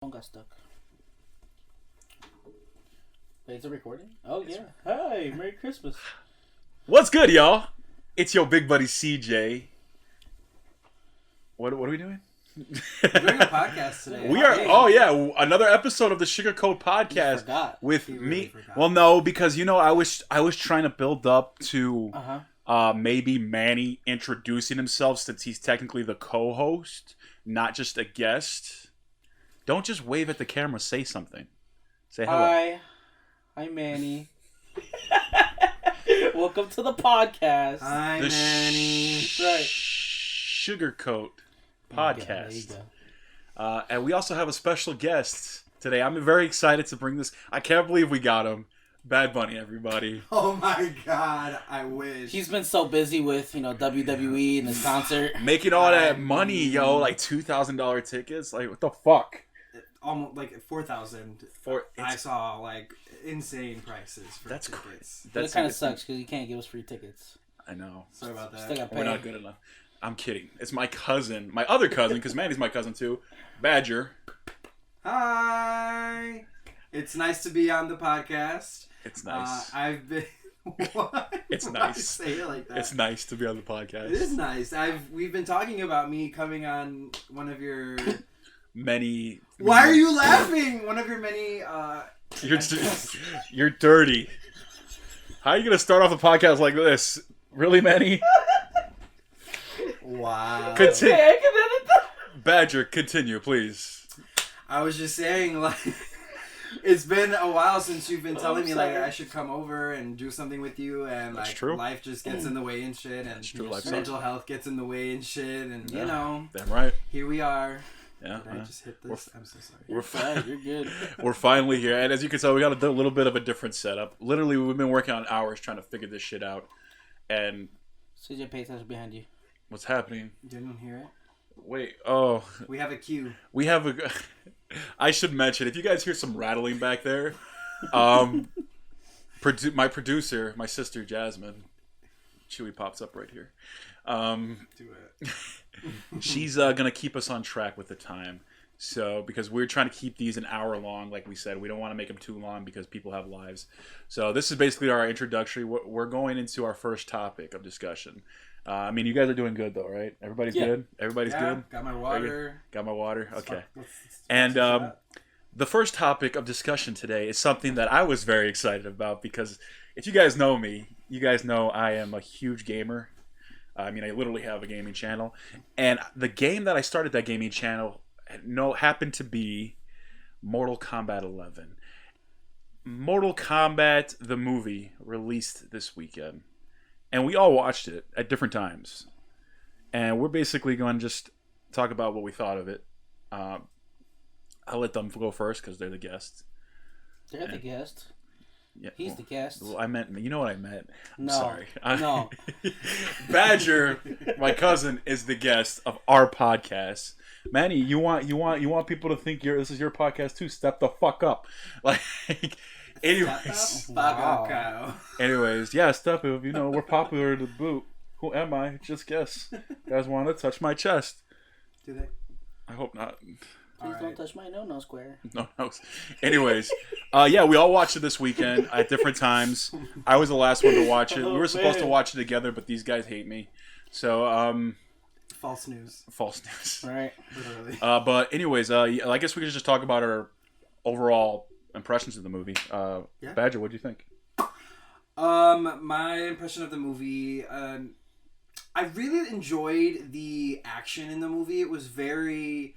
Phone got stuck. Wait, is it recording? Oh, yeah. Hi, Merry Christmas. What's good, y'all? It's your big buddy CJ. What are we doing? We're doing a podcast today. We are. Oh yeah, another episode of the Sugarcoat Podcast with me. Well, no, because I was trying to build up to maybe Manny introducing himself, since he's technically the co-host, not just a guest. Don't just wave at the camera. Say something. Say hello. Hi, I'm Manny. Welcome to the podcast. Hi, Manny. Right. Sugarcoat Podcast. There you go. And we also have a special guest today. I'm very excited to bring this. I can't believe we got him. Bad Bunny, everybody. Oh my God, I wish. He's been so busy with, WWE and his concert. Making all that money, yo, like $2,000 tickets. Like, what the fuck? Almost like 4,000. I saw like insane prices for that's tickets. But it kind of sucks because you can't give us free tickets. I know. Sorry about that. Still got We're not good enough. I'm kidding. It's my cousin, my other cousin, because Manny's my cousin too. Badger. Hi. It's nice to be on the podcast. It's nice. I've been. What? It's Why nice. say it like that? It's nice to be on the podcast. It is nice. We've been talking about me coming on one of your. Many. Why are you laughing? One of your many. You're dirty. How are you gonna start off a podcast like this? Really, Manny? Wow. Badger, continue, please. I was just saying, like, it's been a while since you've been telling me, like, I should come over and do something with you, and, like, true. life just gets in the way and shit, and true, mental health gets in the way and shit, and, you know. Damn right. Here we are. Yeah. Did I just hit this? I'm so sorry. You're fine. You're good. We're finally here, and as you can tell, we got a little bit of a different setup. Literally, we've been working on hours trying to figure this shit out, and... CJ pay attention behind you. What's happening? Didn't hear it? Wait, oh. We have a cue. We have a... I should mention, if you guys hear some rattling back there, my producer, my sister Jasmine, Chewy pops up right here. Do it. She's gonna keep us on track with the time. So, because we're trying to keep these an hour long, like we said, we don't want to make them too long because people have lives. So this is basically our introductory. We're going into our first topic of discussion. I mean, you guys are doing good though, right? Everybody's good? Everybody's good? Got my water. Got my water? Okay. Let's And the first topic of discussion today is something that I was very excited about, because if you guys know me, you guys know I am a huge gamer. I mean, I literally have a gaming channel. And the game that I started that gaming channel happened to be Mortal Kombat 11. Mortal Kombat, the movie, released this weekend. And we all watched it at different times. And we're basically going to just talk about what we thought of it. I'll let them go first because they're the guests. They're the guest. Yeah, He's the guest. Well, I meant, you know what I meant. I'm No. sorry. No. Badger, my cousin, is the guest of our podcast. Manny, you want people to think this is your podcast too? Step the fuck up. Like, anyways. Wow. Anyways, yeah, step up. We're popular to boot. Who am I? Just guess. You guys want to touch my chest? Do they? I hope not. Please don't touch my no square. No. Anyways, yeah, we all watched it this weekend at different times. I was the last one to watch it. We were supposed to watch it together, but these guys hate me. So, false news. False news. Right. Literally. But anyways, I guess we could just talk about our overall impressions of the movie. Yeah. Badger, what do you think? My impression of the movie, I really enjoyed the action in the movie. It was very...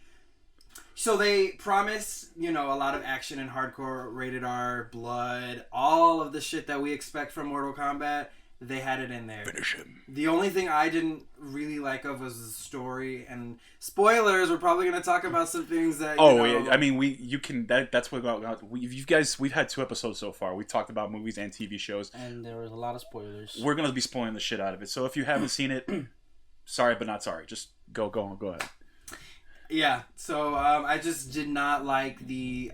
So they promised, a lot of action and hardcore, rated R, blood, all of the shit that we expect from Mortal Kombat. They had it in there. Finish him. The only thing I didn't really like of was the story. And spoilers, we're probably going to talk about some things that, I mean, that's what we've had 2 episodes so far. We talked about movies and TV shows. And there was a lot of spoilers. We're going to be spoiling the shit out of it. So if you haven't seen it, sorry, but not sorry. Just go ahead. Yeah, so I just did not like the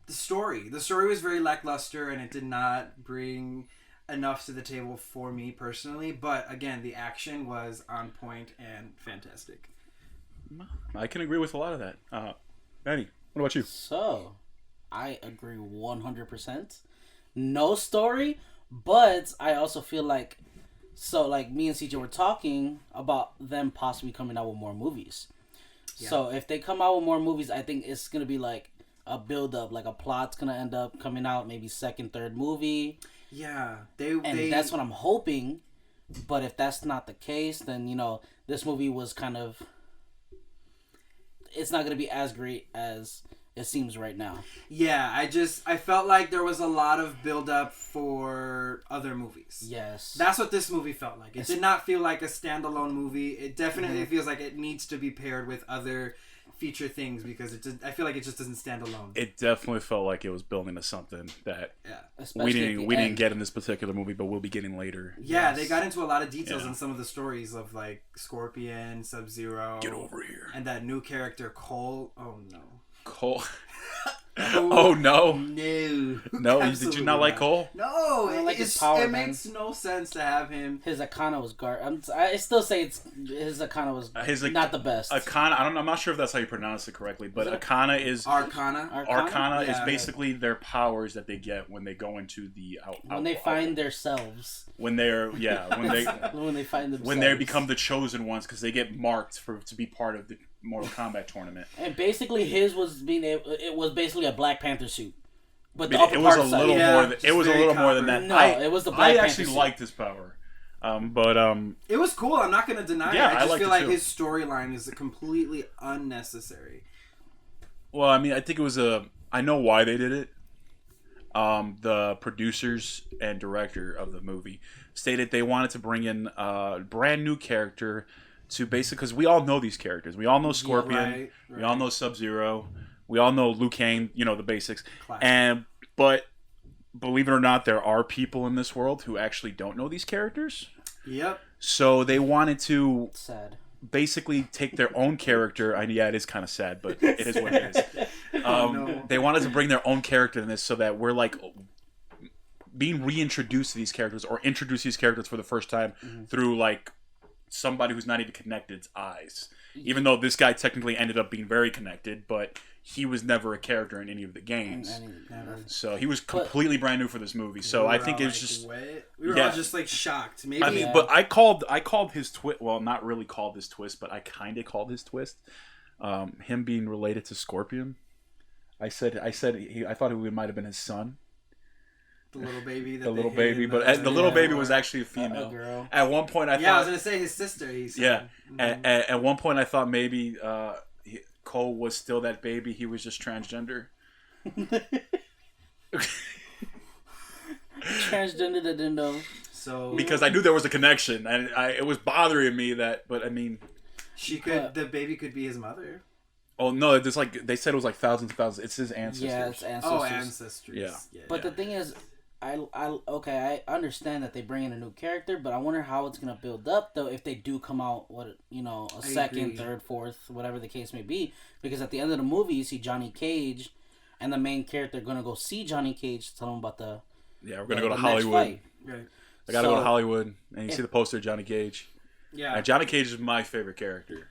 story. The story was very lackluster, and it did not bring enough to the table for me personally. But again, the action was on point and fantastic. I can agree with a lot of that. Manny, what about you? So, I agree 100%. No story, but I also feel like, like me and CJ were talking about them possibly coming out with more movies. Yeah. So if they come out with more movies, I think it's gonna be like a build up, like a plot's gonna end up coming out, maybe second, third movie. Yeah, that's what I'm hoping. But if that's not the case, then this movie was kind of. It's not gonna be as great as it seems right now. Yeah, I felt like there was a lot of build up for other movies. Yes. That's what this movie felt like. It did not feel like a standalone movie. It definitely feels like it needs to be paired with other feature things because I feel like it just doesn't stand alone. It definitely felt like it was building to something that Especially we didn't get in this particular movie, but we'll be getting later. Yeah, they got into a lot of details in some of the stories of like Scorpion, Sub-Zero. Get over here. And that new character Cole. Oh no. Cole. Oh no! No, did you not like Cole? No, I don't like his power, it makes no sense to have him. His Akana was I still say his Akana was not the best. Akana, I'm not sure if that's how you pronounce it correctly, but Akana is Arcana is basically their powers that they get when they go into the when they find themselves. When they're when they find themselves. When they become the chosen ones because they get marked to be part of the Mortal Kombat tournament. And basically his was it was basically a Black Panther suit. But it was a little more it was a little more than that. No, it was the Black Panther actually suit. liked his power. But it was cool. I'm not going to deny it. I just feel like his storyline is completely unnecessary. Well, I mean, I think it was I know why they did it. The producers and director of the movie stated they wanted to bring in a brand new character to basically, because we all know these characters. We all know Scorpion. Right. We all know Sub-Zero. We all know Liu Kang. The basics. Classic. But believe it or not, there are people in this world who actually don't know these characters. Yep. So they wanted to basically take their own character. And yeah, it is kind of sad, but it is what it is. They wanted to bring their own character in this so that we're like being reintroduced to these characters or introduce these characters for the first time through like somebody who's not even connected's eyes. Even though this guy technically ended up being very connected, but he was never a character in any of the games. So he was completely brand new for this movie. So I think it's just what? We were all just like shocked. Maybe. I mean, but I called his twist. Well, not really called his twist, but I kind of called his twist. Him being related to Scorpion. I thought it might have been his son. The little baby. The little baby, but the little baby was actually a female. Girl. At one point, I thought. Yeah, I was gonna say his sister. At one point, I thought maybe Cole was still that baby. He was just transgender. Transgender that didn't know. So because I knew there was a connection, and it was bothering me that. But I mean, the baby could be his mother. Oh no! It's like they said it was like thousands and thousands. It's his ancestors. Yeah, it's ancestors. Oh, ancestors. Yeah. But the thing is, I understand that they bring in a new character, but I wonder how it's gonna build up though if they do come out a second, third, fourth, whatever the case may be. Because at the end of the movie, you see Johnny Cage, and the main character gonna go see Johnny Cage to tell him about the. Yeah, we're gonna go to Hollywood. Right. I gotta go to Hollywood, and you see the poster of Johnny Cage. Yeah. And Johnny Cage is my favorite character.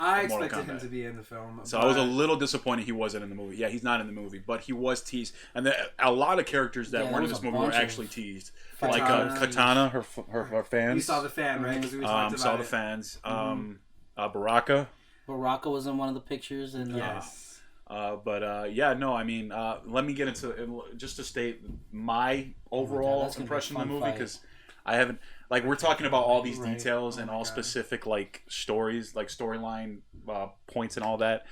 I expected him to be in the film. So I was a little disappointed he wasn't in the movie. Yeah, he's not in the movie, but he was teased. And a lot of characters that weren't in this movie were actually teased. Like Katana, her fans. You saw the fan, right? We saw the fans. Baraka. Baraka was in one of the pictures. And yes. I mean, let me get into just to state my overall impression of the movie because I haven't. Like, we're talking about all these details and all specific, like, stories, like, storyline points and all that.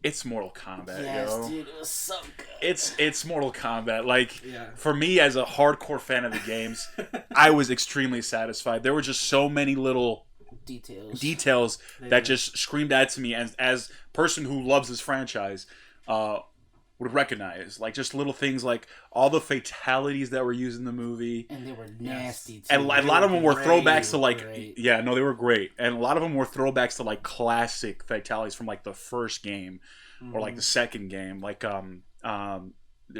It's Mortal Kombat, yes, dude, it was so good. It's Mortal Kombat. Like, for me, as a hardcore fan of the games, I was extremely satisfied. There were just so many little details that just screamed out to me as person who loves this franchise, would recognize, like just little things like all the fatalities that were used in the movie, and they were nasty too. And a lot of them were throwbacks to like they were great, and a lot of them were throwbacks to like classic fatalities from like the first game or like the second game, like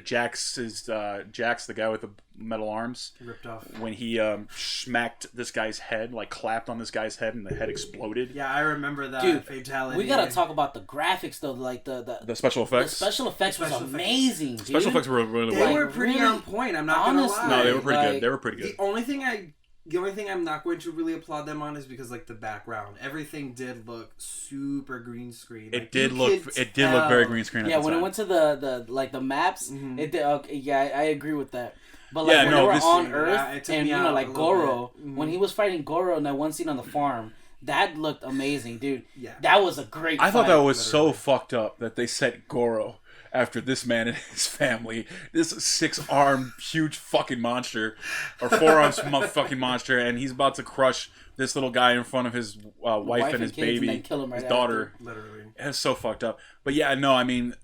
Jax the guy with the metal arms, ripped off when he smacked this guy's head, like clapped on this guy's head, and the head exploded. Yeah, I remember that. Dude, fatality. we gotta talk about the graphics though, like the special effects. The special effects was amazing. Dude. Special effects were really well. They were pretty on point. I'm not honestly, gonna lie. No, they were pretty like, good. They were pretty good. The only thing I'm not going to really applaud them on is because like the background, everything did look super green screen. It Like, did look very green screen. Yeah, at the when time. it went to the maps, it did. Okay, yeah, I agree with that. But like Yeah, when no, they were this- on it Earth, took and me you out know, a like little Goro, bit. when he was fighting Goro in that one scene on the farm, that looked amazing, dude. Yeah. That was a great. I thought fight. that was so fucked up that they set Goro after this man and his family, this 6-armed huge fucking monster, or 4-armed fucking monster, and he's about to crush this little guy in front of his wife and his kids, baby, and then kill him right his daughter. after. Literally. It's so fucked up. But yeah, no, I mean,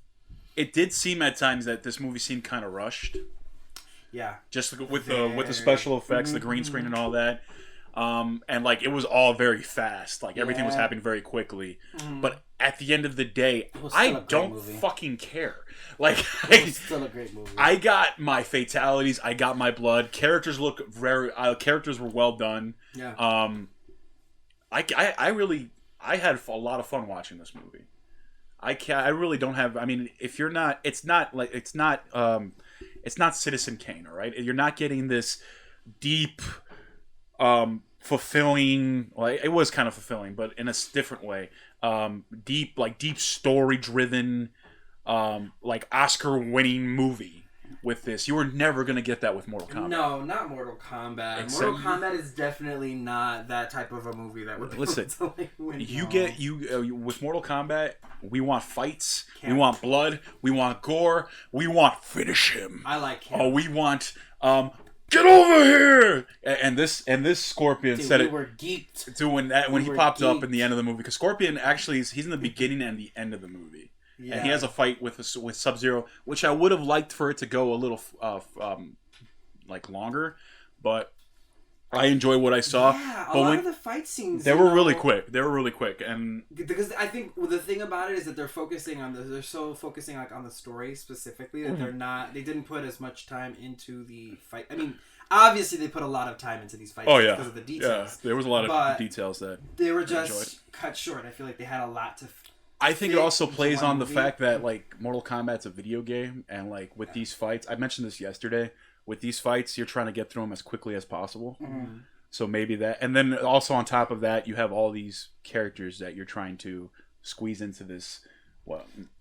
it did seem at times that this movie seemed kind of rushed. Yeah. Just with the special effects, the green screen, and all that. And like it was all very fast, like everything was Yeah. happening very quickly. But at the end of the day, was still a I great don't movie. fucking care. Like It was still a great movie. I got my fatalities, I got my blood. Characters look characters were well done. Yeah. I had a lot of fun watching this movie. I really don't have. I mean, if you're not, it's not Citizen Kane, all right? You're not getting this deep, fulfilling. Well, it was kind of fulfilling, but in a different way. Deep story driven, like Oscar-winning movie. With this, you were never gonna get that with Mortal Kombat. No, not Mortal Kombat. Mortal Kombat is definitely not that type of a movie that would. Listen, win. With Mortal Kombat, we want fights, we want blood, we want gore, we want finish him. I like him. Oh, we want get over here! And this Scorpion Dude, said we it were geeked. doing that when he were popped up geeked. in the end of the movie. Because Scorpion actually he's in the beginning and the end of the movie. Yeah. And he has a fight with Sub-Zero, which I would have liked for it to go a little like longer, but I enjoy what I saw. Yeah, a but lot of the fight scenes. they were really quick. They were really quick, and because I think the thing about it is that they're focusing on they're so focusing like on the story specifically that they didn't put as much time into the fight. I mean, obviously they put a lot of time into these fights because of the details. Yeah, there was a lot But of details that they were I enjoyed. just cut short. I feel like they had a lot to. I think it fit also into plays one on the movie. fact that like Mortal Kombat's a video game, and like with these fights, I mentioned this yesterday. With these fights, you're trying to get through them as quickly as possible. Mm-hmm. So maybe that, and then also on top of that, you have all these characters that you're trying to squeeze into this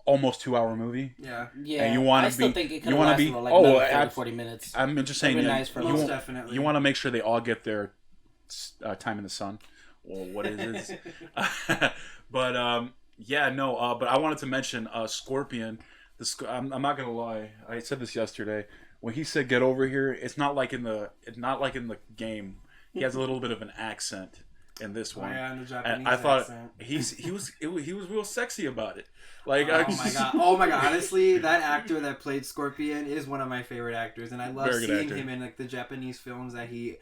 almost 2-hour movie. Yeah. Yeah, And you want I to still be, think it could you have want to lasted be, like oh, another 30, 40 minutes. I'm just saying, That'd be that nice for you, Most want, definitely. you want to make sure they all get their time in the sun, or what it is. But yeah, no. But I wanted to mention Scorpion. I'm not gonna lie. I said this yesterday. When he said "get over here," it's not like in the game. He has a little bit of an accent in this one. Yeah, in the Japanese And I thought accent. he was real sexy about it. Like, Oh my god! Honestly, that actor that played Scorpion is one of my favorite actors, and I love Very good seeing actor. him in like the Japanese films that he,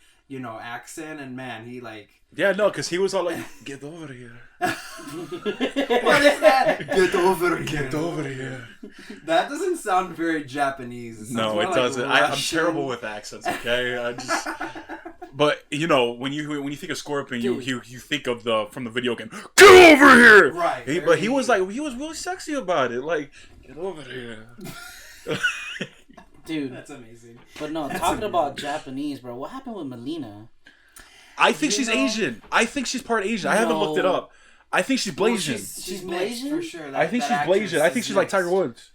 acts in. And man, he like. Yeah, no, because he was all like, "Get over here, What is that? Get over here. get over here." That doesn't sound very Japanese. It sounds No, more it like doesn't. I'm Russian. terrible with accents. Okay, I just. But when you think of Scorpion, you think of from the video game. Get over here, Right. But he was really sexy about it. Like, get over here. Dude. That's amazing. But no, talking about Japanese, bro. What happened with Melina? I think she's Asian. I think she's part Asian. I haven't looked it up. I think she's Blasian. She's Blasian? mixed for sure. I think she's Blasian. I think she's like Tiger Woods.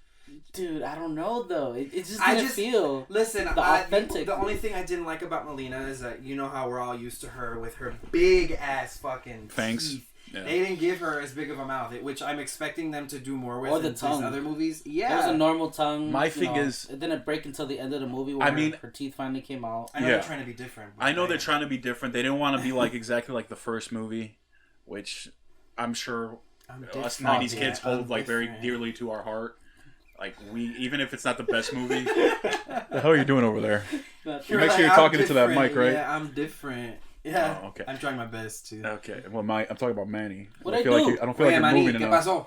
Dude, I don't know though. It just I didn't just- feel. Listen, authentic. the only thing I didn't like about Melina is that you know how we're all used to her with her big ass fucking Fangs. teeth. Yeah. They didn't give her as big of a mouth, which I'm expecting them to do more with Or the in these tongue. other movies. It Yeah, was a normal tongue. My thing is- it didn't break until the end of the movie where her teeth finally came out. I know Yeah. they're trying to be different. but I know they're man. trying to be different. They didn't want to be like exactly like the first movie, which I'm sure I'm us different. 90s kids Yeah, hold I'm like very different. dearly to our heart. Like even if it's not the best movie. The hell are you doing over there? You're Make sure you're "I'm talking into that different." mic, right? Yeah, I'm different. Yeah. Oh, okay. I'm trying my best to. Okay. Well, I'm talking about Manny. What'd I feel do? like I don't feel like Oye, you're Manny, moving ¿qué enough. pasó?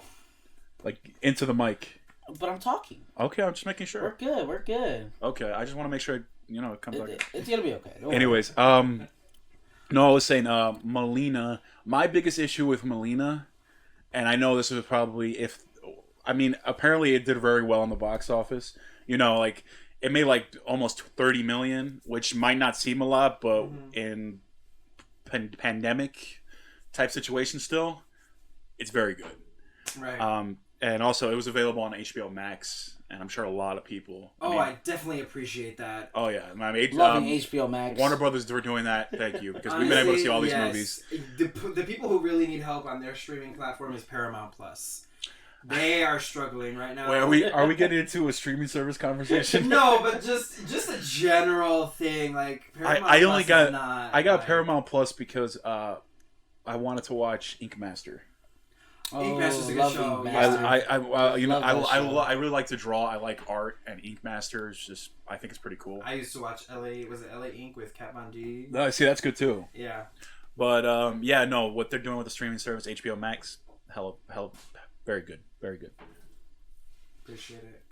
Like into the mic. but I'm talking. Okay, I'm just making sure. We're good. We're good. Okay, I just want to make sure it comes out. It's gonna be okay. Don't Anyways, no, I was saying Melina. My biggest issue with Melina, and I know this was probably apparently it did very well in the box office. Like it made like almost 30 million, which might not seem a lot, but in pandemic type situation, still, it's very good. Right. And also it was available on HBO Max, and I'm sure a lot of people. I definitely appreciate that. Oh yeah, loving HBO Max. Warner Brothers for doing that. Thank you, because we've been able to see all these movies. The people who really need help on their streaming platform is Paramount Plus. They are struggling right now. Wait, are we getting into a streaming service conversation? No, but just a general thing. Like Paramount I only Plus got Paramount Plus because I wanted to watch Ink Master. Ink Master's a good show. I really like to draw. I like art, and Ink Master is just, I think it's pretty cool. I used to watch LA Ink with Kat Von D? No, see, that's good too. Yeah. But what they're doing with the streaming service HBO Max, hell, very good, very good. Appreciate it.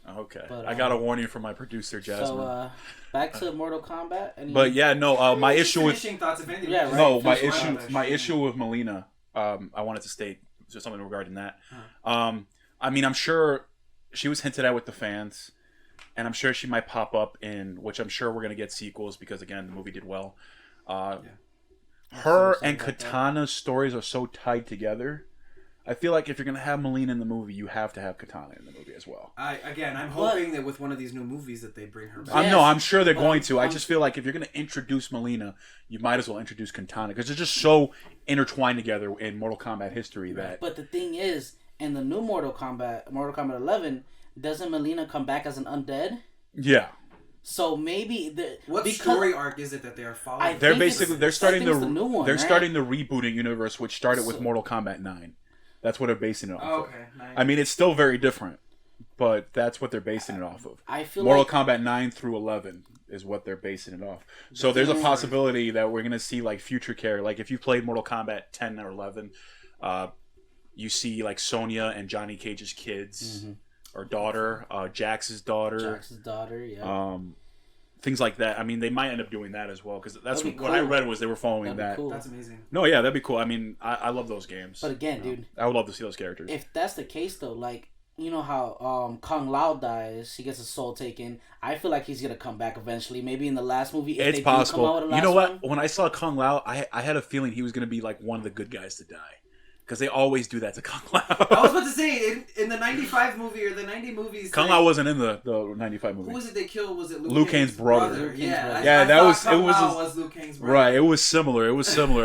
Okay, but, I got a warning from my producer Jasmine. So back to Mortal Kombat. But yeah, no, my issue with thoughts, if anything. Yeah, right. No, my issue with Melina. I wanted to state something regarding that. I'm sure she was hinted at with the fans, and I'm sure she might pop up in, which I'm sure we're gonna get sequels because again the movie did well. Her and Katana's stories are so tied together. I feel like if you're gonna have Melina in the movie, you have to have Katana in the movie as well. I'm hoping that with one of these new movies that they bring her back. I'm sure they're going to. I just feel like if you're gonna introduce Melina, you might as well introduce Katana because they're just so intertwined together in Mortal Kombat history that. But the thing is, in the new Mortal Kombat 11, doesn't Melina come back as an undead? Yeah. So maybe what story arc is it that they are following? They're starting the new one. They're starting the rebooting universe, which started with Mortal Kombat 9. That's what they're basing it off of. Okay, nice. I mean, it's still very different, but that's what they're basing it off of. I feel Mortal Kombat 9 through 11 is what they're basing it off. So there's a possibility that we're going to see like future characters. Like if you played Mortal Kombat 10 or 11, you see like Sonya and Johnny Cage's kids or daughter, Jax's daughter. Yeah. Things like that. I mean, they might end up doing that as well because that's what cool. I read was they were following that. Cool. That's amazing. No, yeah, that'd be cool. I mean, I love those games. But again, dude, I would love to see those characters. If that's the case, though, like you know how Kung Lao dies, he gets his soul taken. I feel like he's gonna come back eventually. Maybe in the last movie. If it's they possible. Do come out with the last you know what? one. When I saw Kung Lao, I had a feeling he was gonna be like one of the good guys to die. Because they always do that to Kung Lao. I was about to say, in the 95 movie or the 90 movies... Kung Lao wasn't in the 95 movie. Who was it they killed? Was it Liu Kang's brother? Yeah, that was... Kung Lao was Liu Kang's brother. Right, it was similar.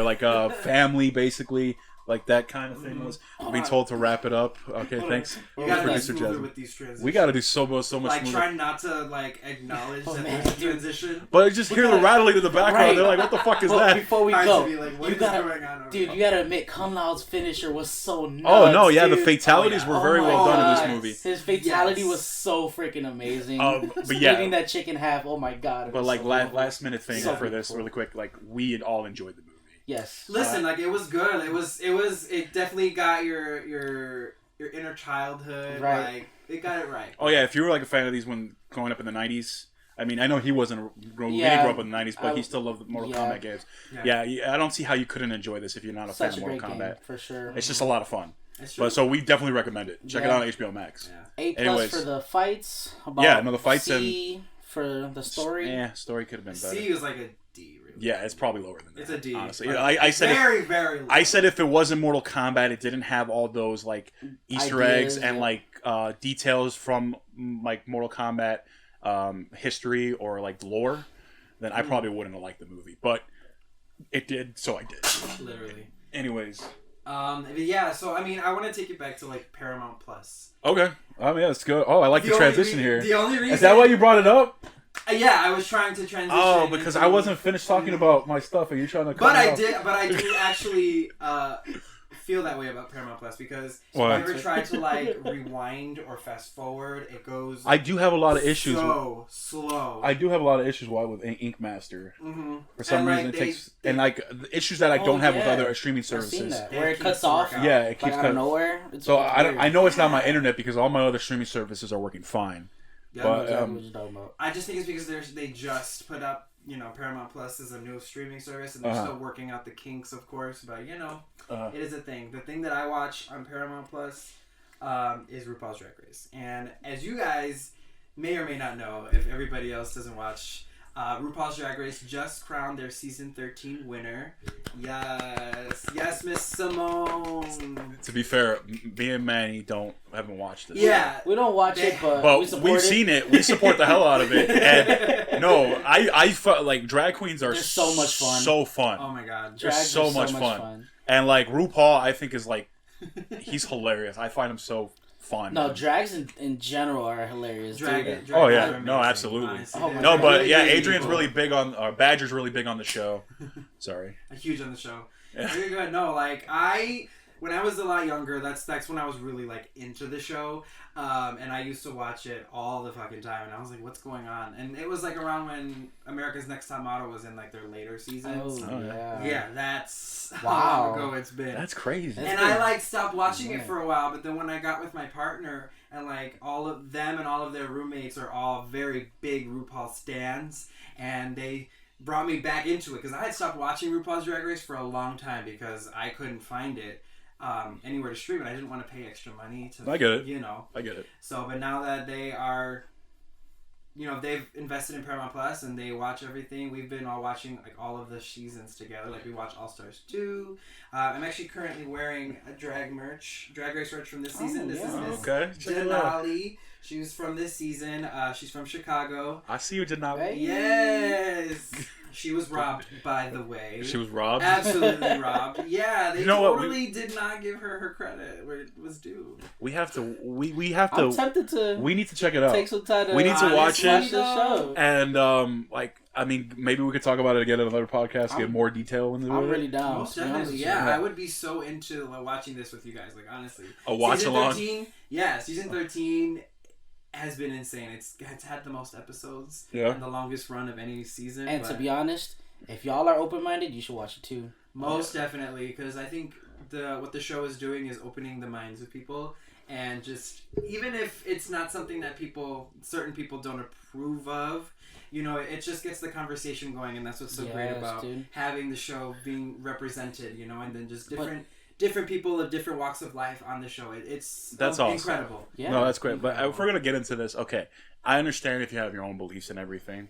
Like a family, basically. Like that kind of thing was. Being told to wrap it up. Okay, thanks. You gotta be smoother with these transitions. We gotta do so much like, smoother. try not to, acknowledge that there's a transition. But just hear the rattling in the background. Right. They're like, what the fuck is that? Before we go, you gotta admit, Kung Lao's finisher was so nuts. Oh, no, yeah, dude. the fatalities were very well done in this movie. His fatality was so freaking amazing. But yeah. Splitting that chick in half, oh my god. But like, last minute thing for this, really quick, like, we had all enjoyed the movie. Yes. Listen, it was good. It definitely got your inner childhood. Right. Like, it got it right. Oh yeah, if you were like a fan of these when growing up in the 90s, I mean, I know he wasn't. He didn't grow up in the 90s, but he still loved the Mortal Kombat games. Yeah, I don't see how you couldn't enjoy this if you're not a fan of Mortal Kombat. Game, for sure. It's just a lot of fun. But so we definitely recommend it. Check it out on HBO Max. Yeah. A+ for the fights. The fights C for the story. Yeah, story could have been better. C was like a D. Really. Yeah, it's probably lower than that. It's a D. Honestly, I said very low. I said if it wasn't Mortal Kombat, it didn't have all those like Easter eggs and like details from like Mortal Kombat history or like lore, then I probably wouldn't have liked the movie. But it did, so I did. Literally. Anyways. Yeah. So I mean, I want to take it back to like Paramount Plus. Okay. Yeah, let's go. Oh, I like the transition here. The only reason is that why you brought it up? Yeah, I was trying to transition. Oh, because I wasn't finished talking about my stuff, and you're trying to. But I did. But I do actually feel that way about Paramount Plus because What? if you ever try to like rewind or fast forward, it goes. I do have a lot of issues. So slow. I do have a lot of issues with Ink Master. Mm-hmm. For some reason, it takes and like the issues that I don't have with other streaming services. Where it cuts off. Yeah, it keeps out of nowhere. So I know it's not my internet because all my other streaming services are working fine. Yeah, but I just think it's because they just put up. Paramount Plus is a new streaming service, and they're still working out the kinks, of course. But it is a thing. The thing that I watch on Paramount Plus is RuPaul's Drag Race, and as you guys may or may not know, if everybody else doesn't watch, RuPaul's Drag Race just crowned their season 13 winner. Yes, Miss Simone. To be fair, me and Manny haven't watched it. Yeah, we don't watch it, but we've seen it. We support the hell out of it. And no, I felt like drag queens are so much fun. So fun. Oh my god, they're so much fun. And like RuPaul, I think is like he's hilarious. I find him so fun. No, drags in general are hilarious. Drag oh yeah, no, absolutely. No, but yeah, Adrian's really big on, Badger's really big on the show. Sorry. Huge on the show. Yeah. You're good. No, like when I was a lot younger, that's when I was really like into the show, and I used to watch it all the fucking time, and I was like, what's going on? And it was like around when America's Next Top Model was in like their later seasons. Oh yeah. Yeah, that's wow. how long ago it's been. That's crazy. And I like stopped watching it for a while, but then when I got with my partner, and like all of them and all of their roommates are all very big RuPaul stans, and they brought me back into it because I had stopped watching RuPaul's Drag Race for a long time because I couldn't find it anywhere to stream it. I didn't want to pay extra money to. I get it. I get it. So, but now that they are, they've invested in Paramount Plus and they watch everything. We've been all watching like all of the seasons together. Like we watch All Stars 2. I'm actually currently wearing a drag race merch from this season. This is Miss Denali. She was from this season. She's from Chicago. I see you, Denali. Yes. She was robbed, by the way. She was robbed? Absolutely robbed. Yeah, they totally did not give her credit where it was due. We have to. We have to. I'm tempted to. We need to check it out. Take some time to. We need to watch it. The show. And maybe we could talk about it again in another podcast. Get more detail into it. I'm really down. Most definitely, yeah. I would be so into watching this with you guys. Like honestly, a watch along. Season 13. Has been insane. It's had the most episodes and the longest run of any season. And to be honest, if y'all are open-minded, you should watch it too. Most definitely, because I think what the show is doing is opening the minds of people, and just even if it's not something that certain people don't approve of, it just gets the conversation going, and that's what's so great about having the show being represented, and then just different people of different walks of life on the show. That's awesome. Incredible. Yeah. No, that's great. But if we're going to get into this, okay, I understand if you have your own beliefs and everything,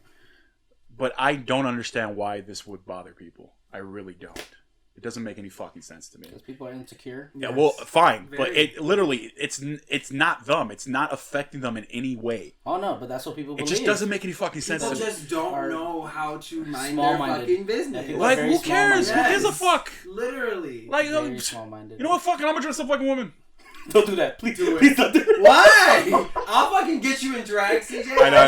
but I don't understand why this would bother people. I really don't. It doesn't make any fucking sense to me. Because people are insecure? Yeah, well, fine. But it's not them. It's not affecting them in any way. Oh, no, but that's what people believe. It just doesn't make any fucking sense to me. People just don't know how to mind their fucking business. Like, who cares? Who gives a fuck? Literally. Like, very small-minded. You know what? Fuck it. I'm going to dress up like a woman. Don't do that. Please do it. Please don't do it. Why? I'll fucking get you in drag, CJ. I know.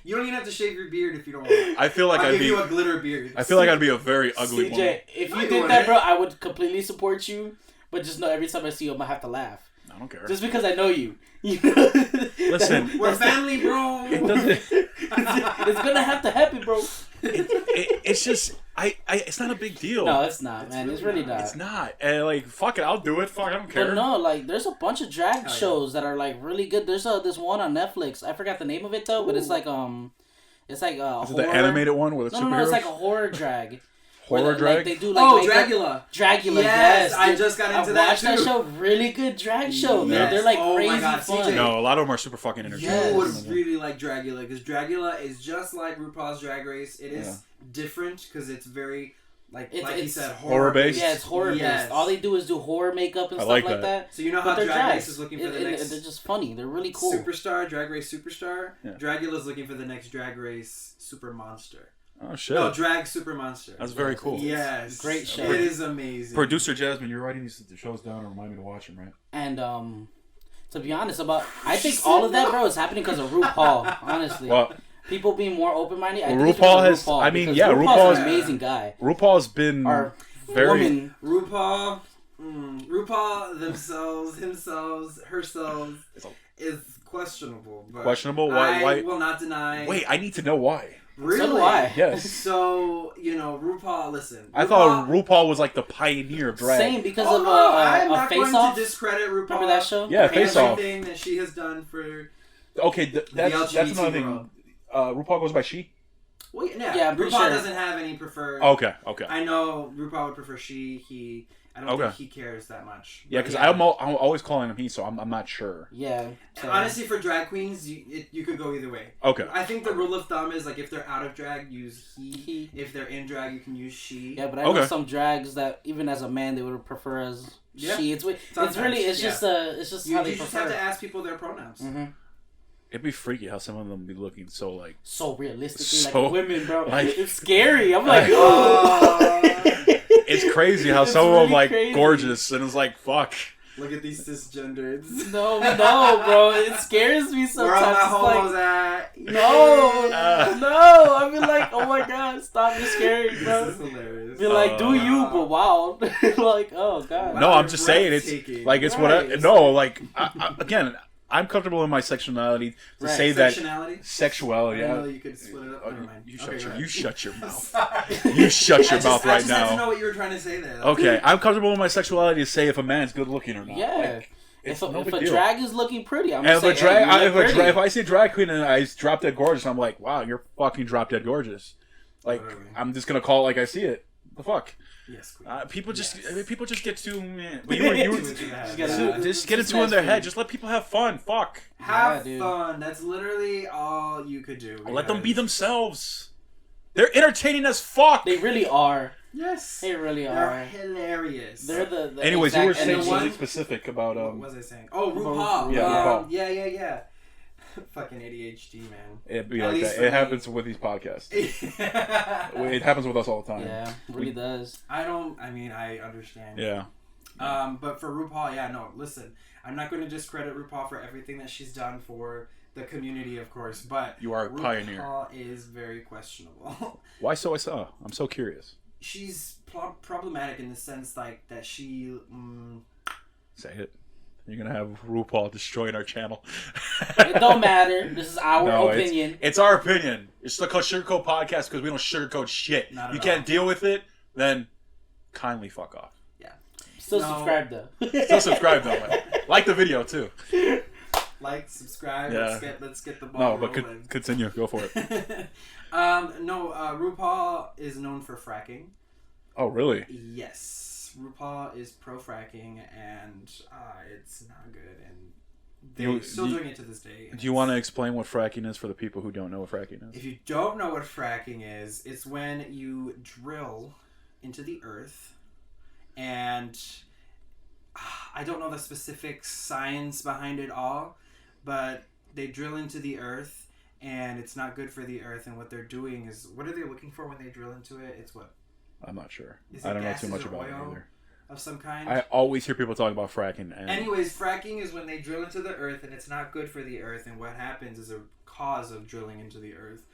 You don't even have to shave your beard if you don't want. I feel like I'll give you a glitter beard. I feel like I'd be a very ugly woman. CJ, if you did that, bro, I would completely support you. But just know every time I see you, I'm gonna have to laugh. I don't care. Just because I know you. Listen, we're family, bro. It's gonna have to happen, bro. It's just it's not a big deal. No, it's not, man. It's really not. It's not. And like, fuck it, I'll do it. Fuck, I don't care. But no, like, there's a bunch of drag shows that are like really good. There's this one on Netflix. I forgot the name of it though, but it's like it's like a Is it horror. the animated one with the superheroes? No, it's like a horror drag. Horror drag? Like, they do like Dragula. Dragula, yes. I just got into that too. I watched that show. Really good drag show. Yes. They're like crazy fun. CJ. No, a lot of them are super fucking entertaining. You would really like Dragula because Dragula is just like RuPaul's Drag Race. It is different because it's very like you said, horror based. Yeah, it's horror based. All they do is do horror makeup and stuff like that. So you know how Drag Race is looking for the next. They're just funny. They're really cool. Drag Race Superstar. Yeah. Dragula's looking for the next Drag Race Super Monster. Oh shit! No, Drag Super Monster. That's very cool. Yes, great show. It is amazing. Producer Jasmine, you're writing these shows down and remind me to watch them, right? And to be honest, I think all of that, bro, is happening because of RuPaul. Honestly, people being more open minded. RuPaul has. I mean, yeah, RuPaul's an amazing guy. RuPaul's been Our very woman. RuPaul. RuPaul himself, herself is questionable. But Questionable? Why? I will not deny. Wait, I need to know why. Really? So do I. Yes. So, RuPaul, listen. I thought RuPaul was like the pioneer of drag. Same because I'm of not Face going Off. to discredit RuPaul. Remember that show? Yeah, Face Off. Everything that she has done for Okay, the that's LGBT another thing. world. RuPaul goes by she? Well, Yeah, I'm RuPaul pretty sure. doesn't have any preferred. Okay. I know RuPaul would prefer she, he. I don't think he cares that much. Yeah, because I'm always calling him he, so I'm not sure. Yeah. So. Honestly, for drag queens, you could go either way. Okay. I think the rule of thumb is like if they're out of drag, use he. If they're in drag, you can use she. Yeah, but I know some drags that even as a man they would prefer as she. It's just you how they just prefer. have to ask people their pronouns. Mm-hmm. It'd be freaky how some of them be looking so like realistically like women, bro. Like, it's scary. I'm like, it's crazy how some of them like gorgeous, and it's like fuck. Look at these cisgenders. No, bro. It scares me sometimes. Where are my homos at? No. I mean, like, oh my god, stop! You're scary, bro. This is hilarious. Be like, do you, but wild. Like, oh god. No, I'm just saying it's like it's what I no like. Again, I'm comfortable in my sexuality to say that sexuality. I know you could split it up. Never mind. You shut your mouth. You shut your mouth right now. I just had to know what you were trying to say there. Okay, I'm comfortable in my sexuality to say if a man's good looking or not. Yeah. Like, if a drag is looking pretty, I'm and gonna say, if I see a drag queen and I drop dead gorgeous, I'm like, wow, you're fucking drop dead gorgeous. Like, I'm just gonna call it like I see it. The fuck. Yes, people just get too man. Just get it too in their head. Just let people have fun. Fuck. Have fun. That's literally all you could do. Let them be themselves. They're entertaining as fuck. They really are. Yes, they really are. They're hilarious. They're the Anyways, you were saying something specific about What was I saying? Oh, RuPaul. RuPaul. Yeah. Fucking ADHD, man. It'd be like that. It happens with these podcasts. It happens with us all the time. Yeah, it really does. I understand. Yeah. But for RuPaul, no, listen. I'm not going to discredit RuPaul for everything that she's done for the community, of course, but you are a pioneer. RuPaul is very questionable. Why so? I'm so curious. She's problematic in the sense like that she... Say it. You're going to have RuPaul destroying our channel. It don't matter. This is our opinion. It's our opinion. It's still called Sugarcoat Podcast because we don't sugarcoat shit. You can't deal with it, then kindly fuck off. Yeah. Still subscribe, though. Still subscribe, though. Man. Like the video, too. Like, subscribe. Yeah. Let's get the ball rolling. But continue. Go for it. RuPaul is known for fracking. Oh, really? Yes. RuPaul is pro fracking, and it's not good, and they're still doing it to this day. Do you want to explain what fracking is for the people who don't know what fracking is? If you don't know what fracking is, it's when you drill into the earth, and I don't know the specific science behind it all, but they drill into the earth, and it's not good for the earth, and what they're doing is, what are they looking for when they drill into it? It's what? I'm not sure. I don't know too much about it either. Of some kind? I always hear people talk about fracking. Anyways, fracking is when they drill into the earth and it's not good for the earth, and what happens is a cause of drilling into the earth.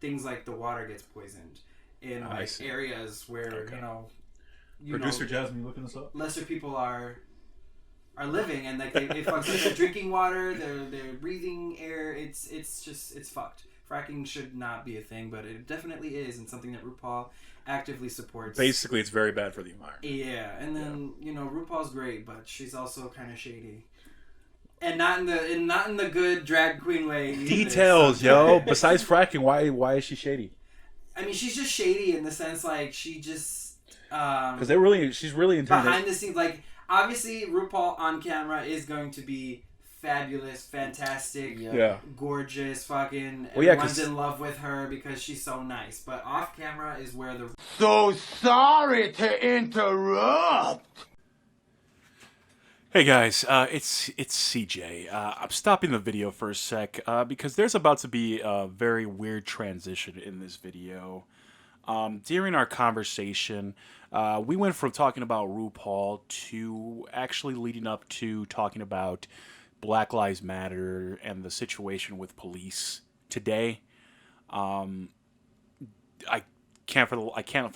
Things like the water gets poisoned in areas where, Producer Jasmine, you looking this up? Lesser people are living, and like they function. They're drinking water, they're breathing air. It's fucked. Fracking should not be a thing, but it definitely is, and something that RuPaul actively supports. Basically, it's very bad for the environment. Yeah, and then RuPaul's great, but she's also kind of shady, and not in the good drag queen way. Details, yo. Besides fracking, why is she shady? I mean, she's just shady in the sense like she just because she's really into behind the scenes. Like obviously, RuPaul on camera is going to be fabulous, fantastic, gorgeous, fucking everyone's in love with her because she's so nice. But off camera is where the... So sorry to interrupt! Hey guys, it's CJ. I'm stopping the video for a sec because there's about to be a very weird transition in this video. During our conversation, we went from talking about RuPaul to actually leading up to talking about Black Lives Matter and the situation with police today. I can't for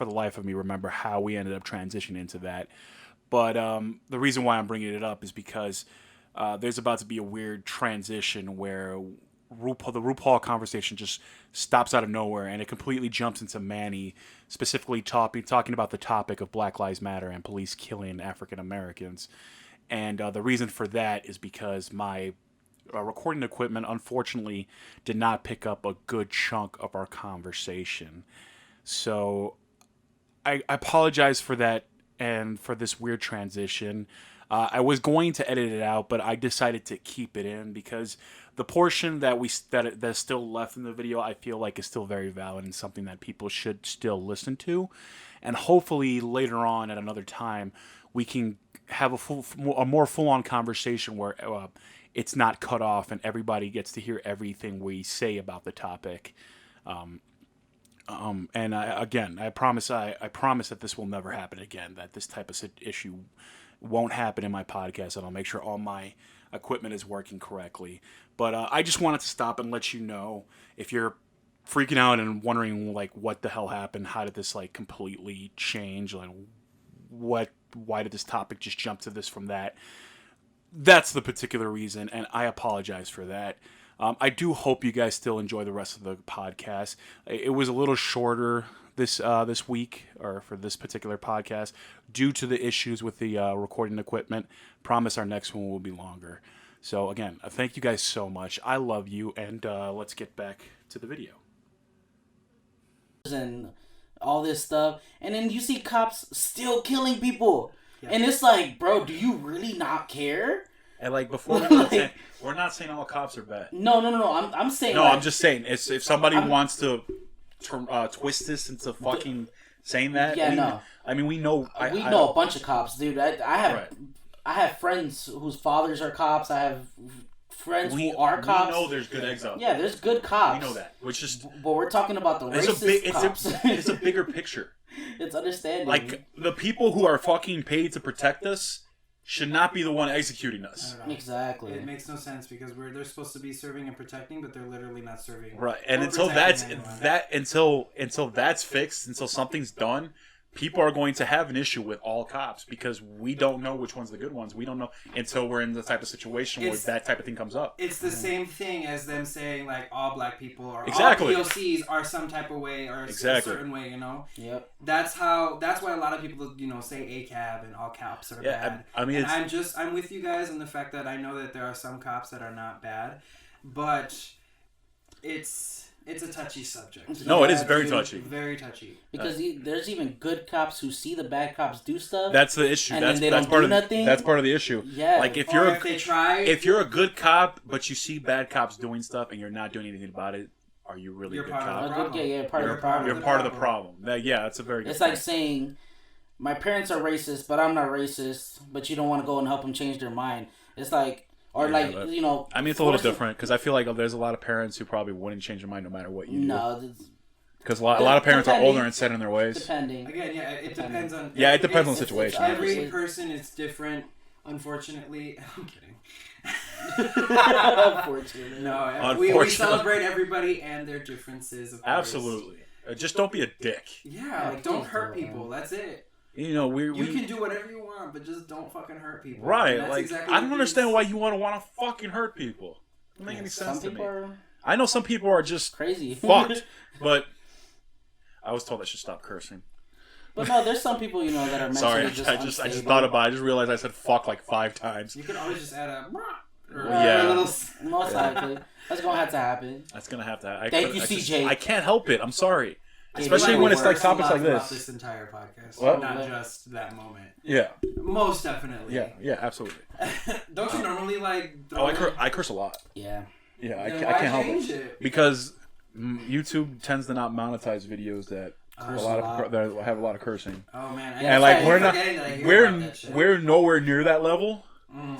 the life of me remember how we ended up transitioning into that. But the reason why I'm bringing it up is because there's about to be a weird transition where the RuPaul conversation just stops out of nowhere and it completely jumps into Manny, specifically talking about the topic of Black Lives Matter and police killing African Americans. And the reason for that is because my recording equipment, unfortunately, did not pick up a good chunk of our conversation. So I apologize for that and for this weird transition. I was going to edit it out, but I decided to keep it in because the portion that's still left in the video, I feel like is still very valid and something that people should still listen to. And hopefully later on at another time, we can have a more full-on conversation where it's not cut off and everybody gets to hear everything we say about the topic. And I promise that this will never happen again, that this type of issue won't happen in my podcast, and I'll make sure all my equipment is working correctly. But I just wanted to stop and let you know, if you're freaking out and wondering like what the hell happened, how did this like completely change, like why did this topic just jump to this from that? That's the particular reason, and I apologize for that. I do hope you guys still enjoy the rest of the podcast. It was a little shorter this week, or for this particular podcast, due to the issues with the recording equipment. Promise our next one will be longer. So again, thank you guys so much. I love you, and let's get back to the video. And all this stuff, and then you see cops still killing people, and it's like, bro, do you really not care? And like before, we're not saying all cops are bad. No. I'm saying. No, like, I'm just saying if somebody wants to twist this into fucking saying that. Yeah, we know. We know a bunch of cops, dude. I have friends whose fathers are cops. I have friends who are cops. We know there's good eggs out there. Yeah, there's good cops. We know that. Which is. But we're talking about the racist cops. It's a bigger picture. It's understanding. Like the people who are fucking paid to protect us should not be the one executing us. Exactly. It makes no sense because they're supposed to be serving and protecting, but they're literally not serving. Right, and until that's fixed, until something's done, people are going to have an issue with all cops because we don't know which one's the good ones. We don't know until we're in the type of situation where that type of thing comes up. It's the same thing as them saying like all black people or all POCs are some type of way or a certain way, you know. Yep. That's why a lot of people, say ACAB and all cops are bad. I'm with you guys on the fact that I know that there are some cops that are not bad, but it's a touchy subject. No, it is very touchy. Very touchy. Because there's even good cops who see the bad cops do stuff. That's the issue. And that's they don't do nothing. That's part of the issue. Yeah. Like if you're a good cop, but you see bad cops doing stuff and you're not doing anything about it, are you really a good cop? You're part of the problem. You're part of the problem. That's a very good It's point. like saying, my parents are racist, but I'm not racist, but you don't want to go and help them change their mind. It's like... Or it's a little different because I feel like there's a lot of parents who probably wouldn't change their mind no matter what you do. No, because a lot of parents are older and set in their ways. Depending. Again, it depends on. Yeah, it depends on the situation. Every person is different. Unfortunately, I'm kidding. Unfortunately, no. We celebrate everybody and their differences. Of course. Absolutely. Just don't be a dick. Yeah, don't hurt people. That's it. You can do whatever you want, but just don't fucking hurt people. Right, I don't understand why you want to fucking hurt people. It doesn't make any sense to me. I know some people are just crazy, fucked, but I was told I should stop cursing. But no, there's some people that are mentally I just thought about it. I just realized I said fuck like 5 times. You could always just add a most likely. That's gonna have to happen. That's gonna have to. Thank you, CJ. I can't help it. I'm sorry. Especially when it's like topics like this. This entire podcast, what? Not just that moment. Yeah. Most definitely. Yeah, absolutely. Don't you normally I curse a lot. Yeah. Yeah, I can't help it because YouTube tends to not monetize videos that that have a lot of cursing. Oh man, and we're nowhere near that level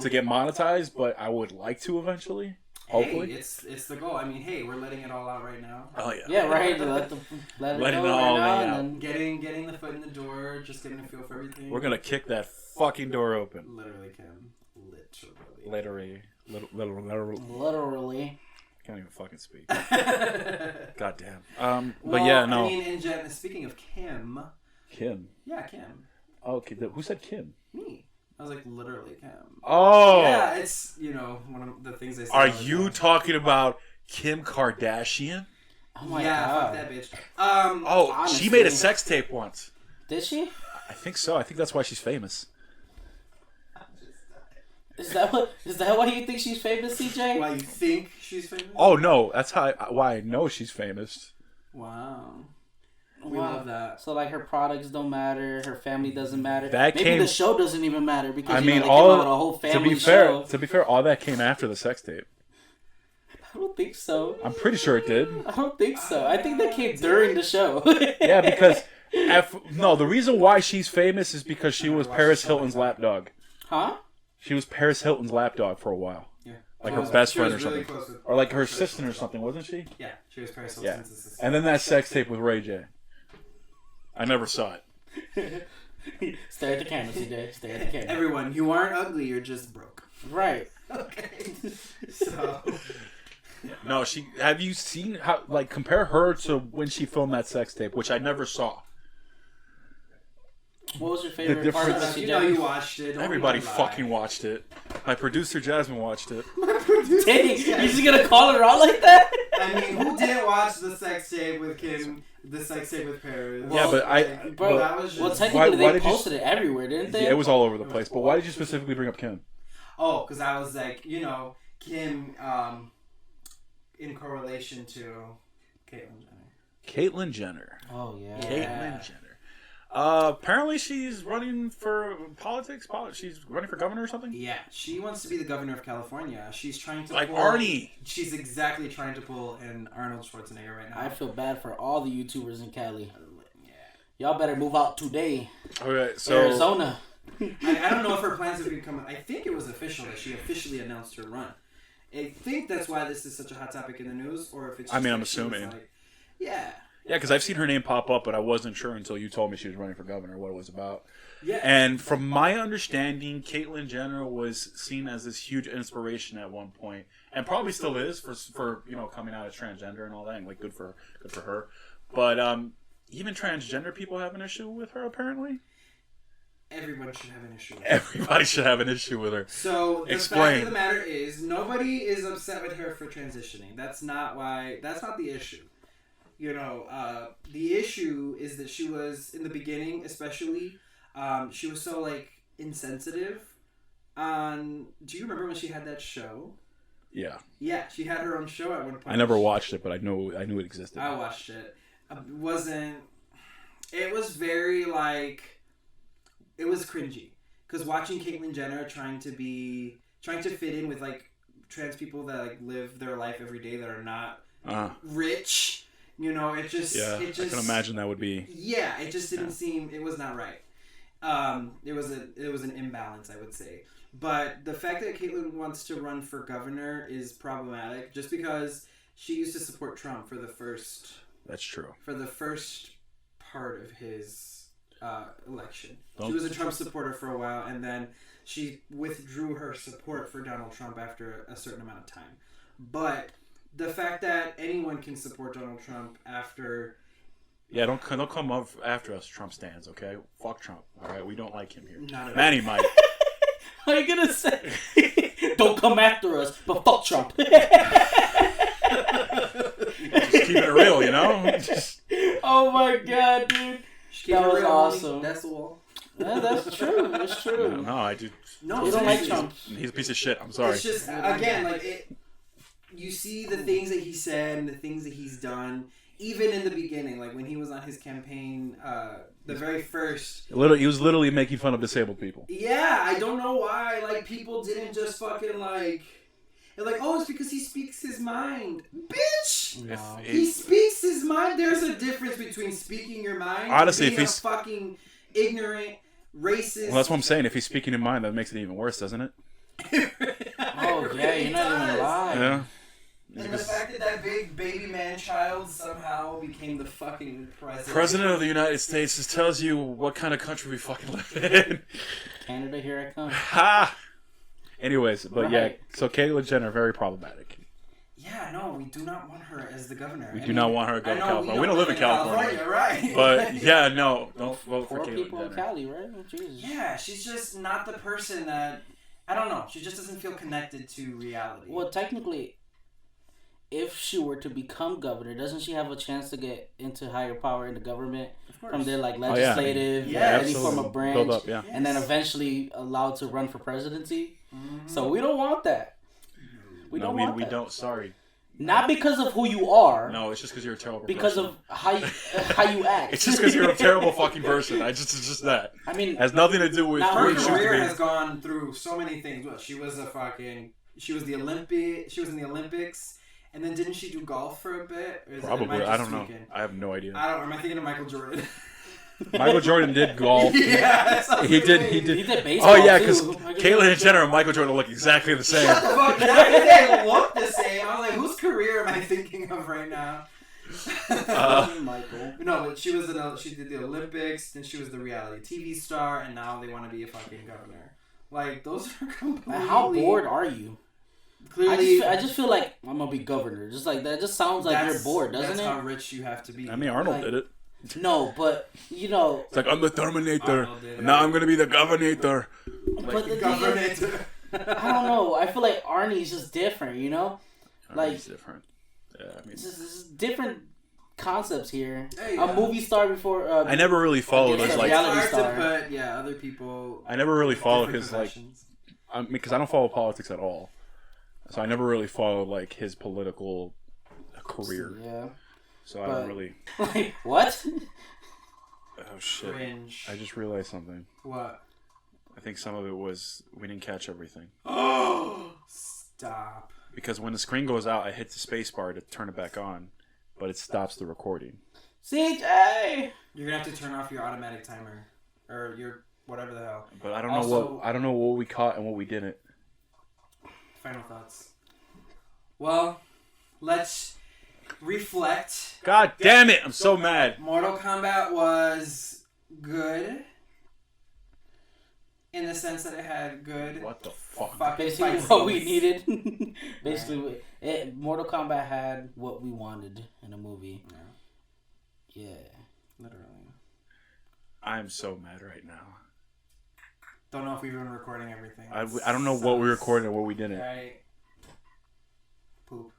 to get monetized, but I would like to eventually. Hopefully. Hey, it's the goal. I mean, hey, we're letting it all out right now. Oh yeah. Yeah, right. Let it all out. And then getting the foot in the door, just getting a feel for everything. We're gonna kick that fucking door open. Literally, Kim. Literally. can't even fucking speak. God damn. But yeah, no. I mean, speaking of Kim. Kim. Yeah, Kim. Oh, okay. Who said Kim? Me. I was like, literally Kim. Oh. Yeah, it's, one of the things I say. Are you talking about Kim Kardashian? Oh my God. god. Fuck that bitch. Honestly. She made a sex tape once. Did she? I think so. I think that's why she's famous. Is that why you think she's famous, CJ? Why you think she's famous? Oh no, that's why I know she's famous. Wow. We love that. So like her products don't matter, her family doesn't matter. Maybe the show doesn't even matter because they came out with a whole family show. To be fair, all that came after the sex tape. I don't think so. I'm pretty sure it did. I don't think so. I think that came during the show. Yeah, because the reason why she's famous is because she was Paris Hilton's lapdog. Huh? She was Paris Hilton's lapdog for a while. Yeah. Like her best friend or really something. Or like her assistant or something, wasn't she? Yeah, she was Paris Hilton's Yeah. assistant. And then that sex tape with Ray J. I never saw it. Stare at the camera, CJ. Stare at the camera. Everyone, you aren't ugly, you're just broke. Right. Okay. So... No, have you seen how, like, compare her to when she filmed that sex tape, which I never saw. What was your favorite part of difference- it? You watched it. Don't Everybody lie. fucking watched it. My producer Jasmine watched it. Dang, you just gonna call her out like that? I mean, who didn't watch the sex tape with Kim, the sex tape with Paris? Yeah, but Bro, that was just... technically why they did you- posted it everywhere, didn't they? Yeah, it was all over the place. But why did you specifically bring up Kim? Oh, because I was like, Kim, in correlation to Caitlyn Jenner. Caitlyn Jenner. Oh yeah. Caitlyn Jenner. Apparently she's running for politics. She's running for governor or something. Yeah, she wants to be the governor of California. She's trying to Like pull, Arnie. She's exactly trying to pull an Arnold Schwarzenegger right now. I feel bad for all the YouTubers in Cali. Yeah. Y'all better move out today. Okay, so Arizona. I don't know if her plans have become... I think it was official that she officially announced her run. I think that's why this is such a hot topic in the news, or if it's... I mean, just I'm like she was assuming. like, yeah. Yeah, because I've seen her name pop up, but I wasn't sure until you told me she was running for governor, what it was about. Yeah. And from my understanding, Caitlyn Jenner was seen as this huge inspiration at one point, and probably still is for coming out as transgender and all that. And like good for her. But even transgender people have an issue with her apparently. Everyone should have an issue with her. Everybody should have an issue with her. So the Explain. fact of the matter is, nobody is upset with her for transitioning. That's not the issue. The issue is that she was, in the beginning especially, she was so, insensitive. Do you remember when she had that show? Yeah. Yeah, she had her own show at one point. I never watched it, but I knew it existed. I watched it. It was very, it was cringy. Because watching Caitlyn Jenner trying to fit in with, trans people that, live their life every day that are not rich... it just... I can imagine that would be... Yeah, it just didn't seem... It was not right. It was an imbalance, I would say. But the fact that Caitlyn wants to run for governor is problematic, just because she used to support Trump for the first... That's true. For the first part of his election. She was a Trump supporter for a while, and then she withdrew her support for Donald Trump after a certain amount of time. But... the fact that anyone can support Donald Trump after... Yeah, don't come up after us, Trump stands, okay? Fuck Trump, all right? We don't like him here. Not at Manny might. What are you gonna say? Don't come after us, but fuck Trump. Just keep it real, Oh my god, dude. That was awesome. That's the wall. Yeah, that's true. That's true. No, I do. No, You don't like Trump. He's a piece of shit. I'm sorry. It's just, again, you see the things that he said and the things that he's done, even in the beginning, when he was on his campaign, the very first... He was literally making fun of disabled people. Yeah, I don't know why, people didn't just fucking, oh, it's because he speaks his mind. Bitch! No. He speaks his mind. There's a difference between speaking your mind Honestly, and being if he's a fucking ignorant, racist... Well, that's what I'm saying. If he's speaking in mind, that makes it even worse, doesn't it? Oh yeah, you're not even lying. Yeah. And the fact that big baby man child somehow became the fucking president. President of the United States just tells you what kind of country we fucking live in. Canada, here I come. Ha! Anyways, but yeah, Right. so Caitlyn Jenner, very problematic. Yeah, Yeah, no, we do not want her as the governor. We do not want her to go to California. We don't live in California. Right? But yeah, no, don't vote for Poor Caitlyn people Jenner. in Cali, right? Oh, Jesus. Yeah, she's just not the person that. I don't know. She just doesn't feel connected to reality. Well, technically, if she were to become governor, doesn't she have a chance to get into higher power in the government from their like legislative, any form of branch, build up, yeah. and then eventually allowed to run for presidency? So we don't want that. We don't want that. We don't. Sorry. Not because of who you are. No, it's just because you're a terrible because person. of how you act. It's just because you're a terrible fucking person. It's just that. I mean, it has nothing to do with her who you choose to career be. has gone through so many things. Well, she was she was in the Olympics, and then didn't she do golf for a bit? Or Probably. I don't know. I have no idea. Am I thinking of Michael Jordan? Michael Jordan did golf. Yeah, he did. He did baseball. Oh yeah, because too. Caitlyn Jenner and Michael Jordan look exactly the same. Shut the fuck! Not even they look the same. I was like, whose career am I thinking of right now? Michael. No, but she did the Olympics, then she was the reality TV star, and now they want to be a fucking governor. Like, those are completely... How bored are you? Clearly, I just feel like I'm gonna be governor. Just like that, just sounds like you're bored, doesn't that's it? how rich you have to be. I mean, Arnold did it. No, but you know, it's like I'm the Terminator. Now I'm gonna be the Governator. But the thing is, I don't know. I feel like Arnie's just different. You know, Arnie's different. Yeah, I mean, it's just different concepts here. Hey, a movie star before. I never really followed his like. Reality star. But other people. I never really followed his like. Because I don't follow politics at all, so I never really followed like his political career. Yeah. So I don't really. Like what? Oh shit! Cringe. I just realized something. What? I think some of it was we didn't catch everything. Stop. Because when the screen goes out, I hit the space bar to turn it back on, but it stops the recording. CJ. You're gonna have to turn off your automatic timer, or your whatever the hell. But I don't know what we caught and what we didn't. Final thoughts. Well, let's reflect. God damn it! I'm so mad. Mortal Kombat was good. In the sense that it had good... What the fuck? Basically what we needed. Basically, Mortal Kombat had what we wanted in a movie. Yeah. Literally. I'm so mad right now. Don't know if we've been recording everything. I don't know what we recorded and what we didn't. Right. Poop.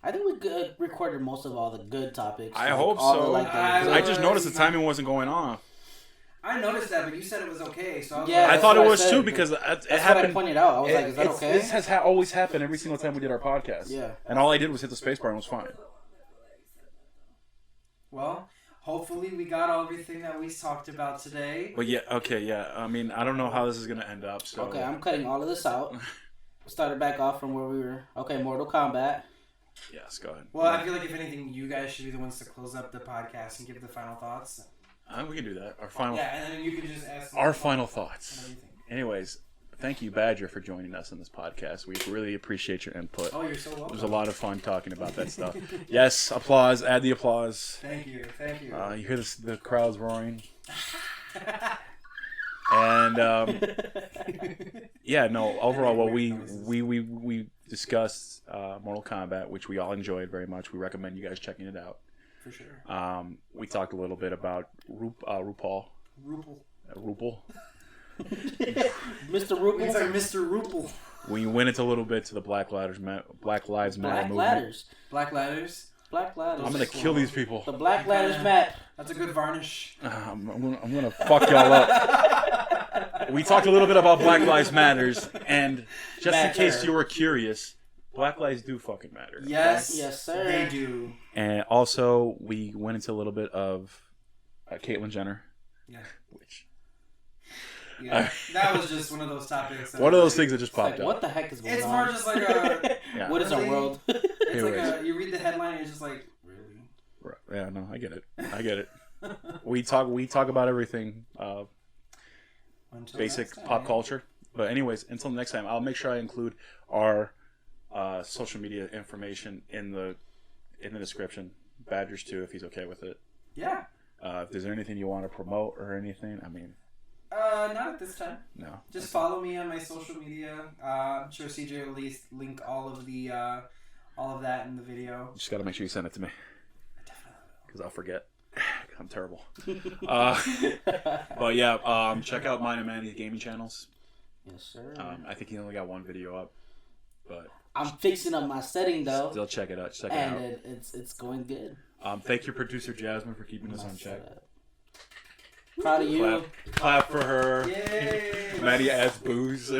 I think we recorded most of all the good topics. I hope so. I just noticed the timing wasn't going off. I noticed that, but you said it was okay, so I thought it was too because it happened. I pointed out. I was like, "Is that okay?" This has always happened every single time we did our podcast. Yeah. And all I did was hit the spacebar and it was fine. Well, hopefully we got everything that we talked about today. But yeah, okay, yeah. I mean, I don't know how this is gonna end up. So okay, I'm cutting all of this out. Started back off from where we were. Okay, Mortal Kombat. Yes, go ahead. Well, I feel like if anything, you guys should be the ones to close up the podcast and give the final thoughts. We can do that. Our final. Yeah, and then you can just ask. Our final thoughts. Anyways, thank you, Badger, for joining us in this podcast. We really appreciate your input. Oh, you're so welcome. It was a lot of fun talking about that stuff. Yes, applause. Add the applause. Thank you. Thank you. You hear the crowds roaring. And yeah, no. Overall, what we discussed Mortal Kombat, which we all enjoyed very much. We recommend you guys checking it out. For sure. We talked a little bit about RuPaul. Rupel. Mr. Rupel. It's like Mr. Rupel. We went into a little bit to the Black Lives Matter movement. Black Ladders. I'm gonna kill these people. The Black Ladders map. That's a good varnish. I'm gonna fuck y'all up. We talked a little bit about Black Lives Matters, and just in case you were curious, Black lives do fucking matter. Yes, yes, sir. They do. And also, we went into a little bit of Caitlyn Jenner. Yeah. Which. Yeah, that was just one of those topics. One of those things that just popped up. What the heck is going on? It's more just like a. Yeah. What is our world? It's like you read the headline and it's just like, really? Right. Yeah, no, I get it. We talk about everything. Basic pop culture. But anyways, until next time, I'll make sure I include our social media information in the description. Badgers too, if he's okay with it. Yeah. If there's anything you want to promote or anything, I mean. Not at this time. No. Just follow me on my social media. I'm sure CJ will link all of the all of that in the video. You just got to make sure you send it to me. Because I'll forget. I'm terrible. But yeah, check out mine and Manny's gaming channels. Yes, sir. I think he only got one video up. But I'm fixing up my setting, though. still check it out. And it's going good. Thank you, producer Jasmine, for keeping us on check. Proud of you. Clap for her. Yay! Manny adds booze.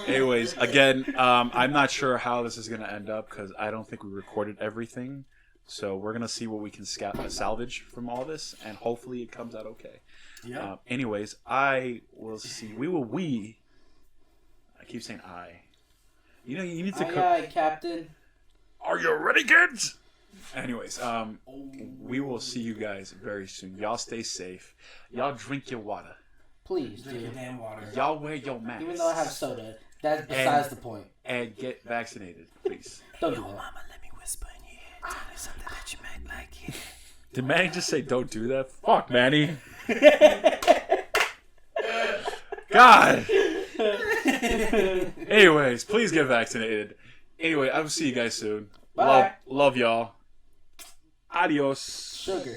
Anyways, again, I'm not sure how this is going to end up because I don't think we recorded everything. So we're going to see what we can salvage from all this, and hopefully it comes out okay. Yeah. Anyways, I will see. I keep saying I. You need to Aye, Captain. Are you ready, kids? Anyways, we will see you guys very soon. Y'all stay safe. Y'all drink your water. Please, Drink your dude. damn water. Y'all wear your masks. Even though I have soda, that's besides the point. And get vaccinated, please. Don't do that. Mama, let me whisper in your ear. Tell me something that you might like. Did Manny just say don't do that? Fuck, Manny. God. Anyways, please get vaccinated. Anyway, I will see you guys soon. Bye. Love y'all. Adios. Sugar.